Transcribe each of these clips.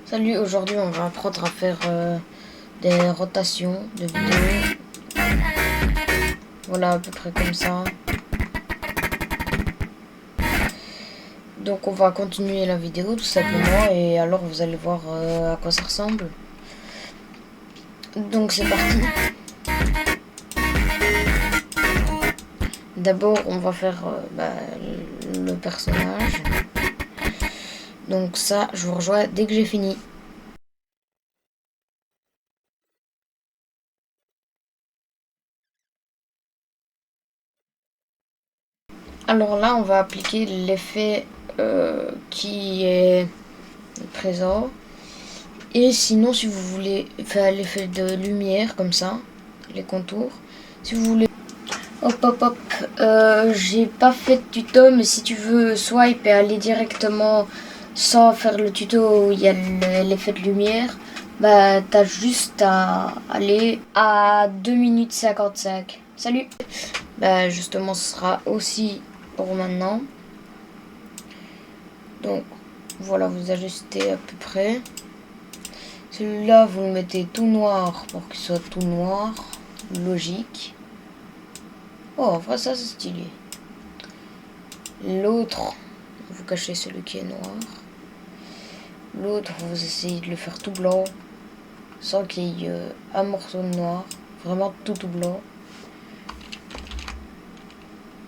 Salut, aujourd'hui on va apprendre à faire des rotations de vidéos. Voilà, à peu près comme ça. Donc on va continuer la vidéo tout simplement et alors vous allez voir à quoi ça ressemble. Donc c'est parti. D'abord on va faire le personnage. Donc ça, je vous rejoins dès que j'ai fini. Alors là, on va appliquer l'effet qui est présent. Et sinon, si vous voulez faire l'effet de lumière, comme ça, les contours, si vous voulez... Hop, hop, hop, j'ai pas fait de tuto, mais si tu veux swipe et aller directement sans faire le tuto où il y a l'effet de lumière, bah t'as juste à aller à 2 minutes 55. Salut. Bah justement, ce sera aussi pour maintenant. Donc voilà, vous ajustez à peu près. Celui-là, vous le mettez tout noir pour qu'il soit tout noir. Logique. Oh, enfin ça c'est stylé. L'autre, vous cachez celui qui est noir. L'autre, vous essayez de le faire tout blanc. Sans qu'il y ait un morceau de noir. Vraiment tout blanc.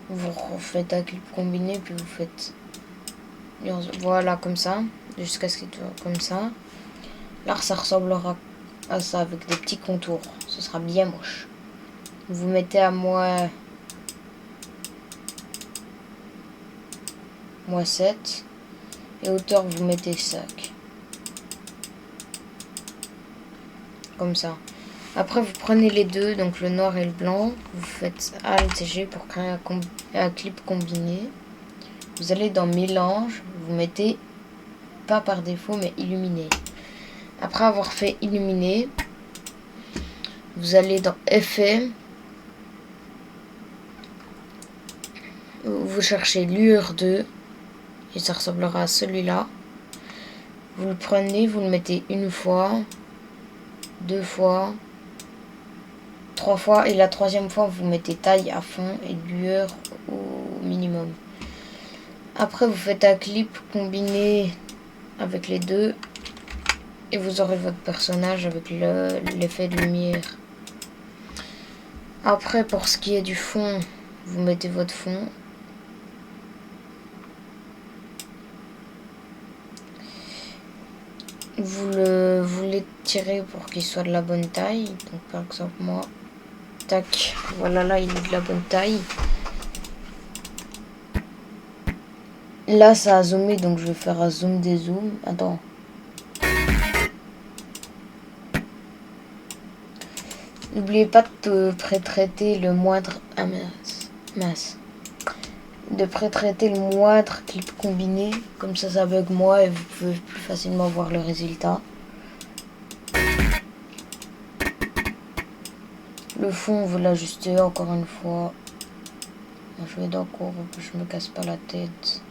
Vous refaites un clip combiné, puis vous faites... Voilà, comme ça. Jusqu'à ce qu'il soit comme ça. Là, ça ressemblera à ça, avec des petits contours. Ce sera bien moche. Vous mettez à moins 7. Et hauteur, vous mettez 5. Comme ça. Après, vous prenez les deux, donc le noir et le blanc. Vous faites Alt-G pour créer un clip combiné. Vous allez dans Mélange. Vous mettez, pas par défaut, mais Illuminé. Après avoir fait Illuminer, vous allez dans Effet. Vous cherchez lueur 2. Et ça ressemblera à celui-là. Vous le prenez, vous le mettez une fois, 2 fois, 3 fois, et la troisième fois vous mettez taille à fond et lueur au minimum. Après vous faites un clip combiné avec les deux et vous aurez votre personnage avec l'effet de lumière. Après, pour ce qui est du fond, vous mettez votre fond. Vous l'étirez pour qu'il soit de la bonne taille. Donc par exemple moi, tac, voilà, là il est de la bonne taille. Là ça a zoomé, donc je vais faire un zoom des zooms. Attends. N'oubliez pas de pré-traiter le moindre... Ah mince. De pré-traiter le moindre clip combiné. Comme ça bug moi et vous pouvez plus facilement voir le résultat. Le fond, vous l'ajustez encore une fois. Je vais d'accord, je me casse pas la tête.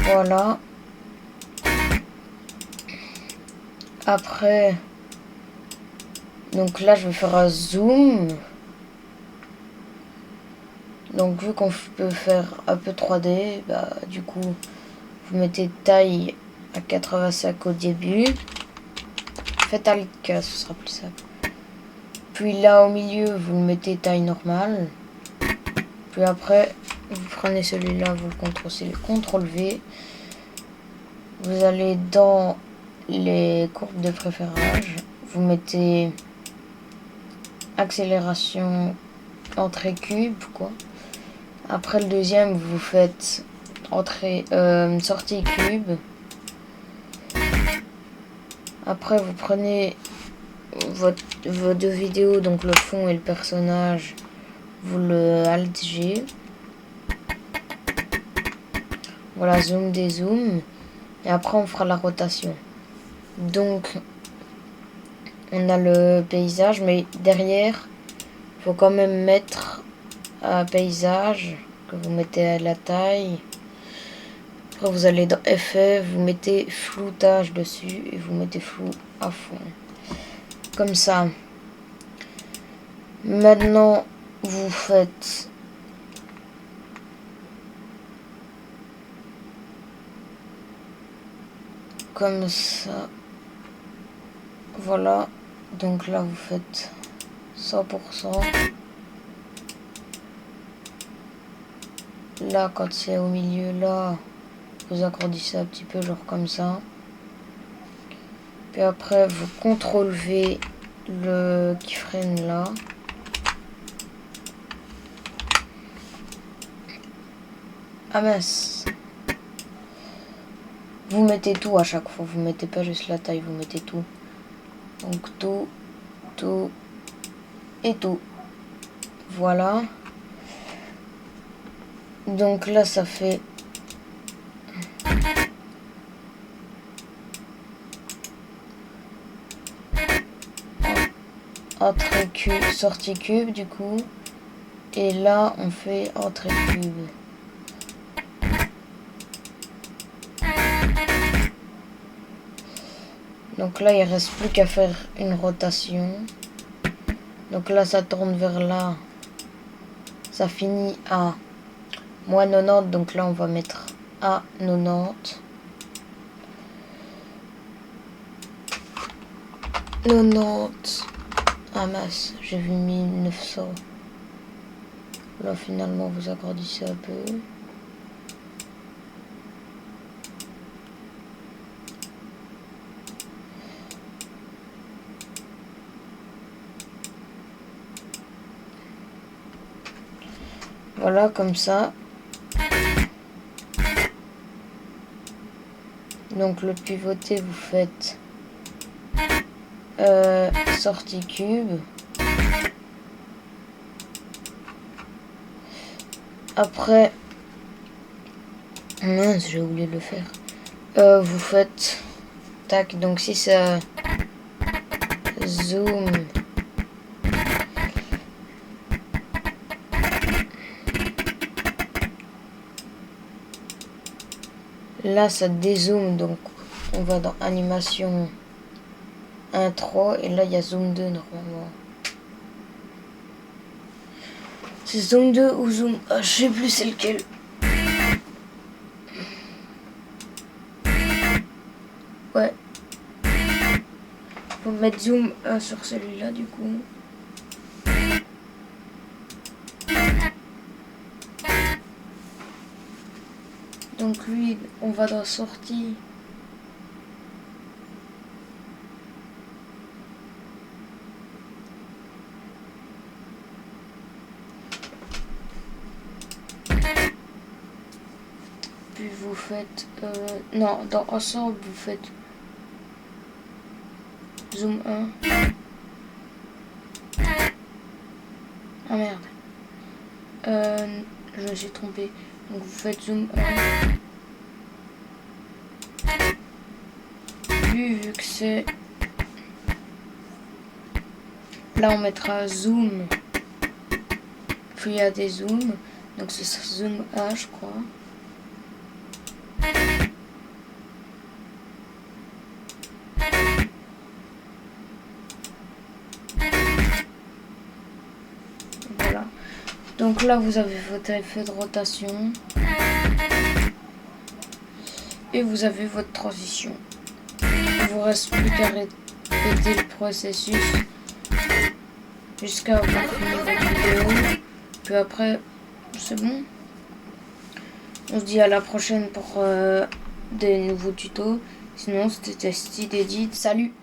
Voilà. Après, donc là, je vais faire un zoom. Donc, vu qu'on peut faire un peu 3D, bah, du coup, vous mettez taille à 85 au début. Faites Alt K, ce sera plus simple. Puis là, au milieu, vous mettez taille normale. Puis après, vous prenez celui-là, vous le contrôlez, CTRL V. Vous allez dans les courbes de préférage. Vous mettez accélération entrée cube, quoi. Après le deuxième, vous faites sortie cube. Après, vous prenez vos deux vidéos, donc le fond et le personnage. Vous le Alt G. Voilà, zoom, dézoom. Et après, on fera la rotation. Donc, on a le paysage, mais derrière, il faut quand même mettre un paysage que vous mettez à la taille. Après vous allez dans effet, vous mettez floutage dessus et vous mettez flou à fond. Comme ça. Maintenant vous faites comme ça. Voilà. Donc là vous faites 100%. Là quand c'est au milieu là, vous agrandissez un petit peu genre comme ça. Puis après vous contrôlez le keyframe là. Ah mince. Vous mettez tout à chaque fois, vous mettez pas juste la taille, vous mettez tout. Donc tout, tout et tout. Voilà. Donc là ça fait entrée cube, sortie cube du coup. Et là on fait entrée cube. Donc là il reste plus qu'à faire une rotation. Donc là ça tourne vers là. Ça finit à moins 90. Donc là on va mettre à 90. 90. Ah mince, j'ai vu 1900. Là finalement vous agrandissez un peu. Voilà comme ça. Donc le pivoté vous faites sortie cube. Après, mince, j'ai oublié de le faire. Vous faites tac. Donc si ça zoom, là ça dézoome. Donc on va dans animation 1.3 et là il y a zoom 2 normalement. C'est zoom 2 ou zoom... Ah, je sais plus c'est lequel. Ouais. Faut mettre zoom 1 sur celui-là du coup. Donc lui, on va dans sortie. Puis vous faites... non, dans ensemble, vous faites zoom 1. Ah merde. Je me suis trompé. Donc vous faites zoom 1. Puis vu que c'est... Là on mettra zoom. Puis il y a des zooms. Donc ce sera zoom A je crois. Voilà. Donc là vous avez votre effet de rotation. Et vous avez votre transition. Il vous reste plus qu'à répéter le processus jusqu'à avoir fini votre vidéo. Puis après, c'est bon. On se dit à la prochaine pour des nouveaux tutos. Sinon, c'était Steve Edit. Salut!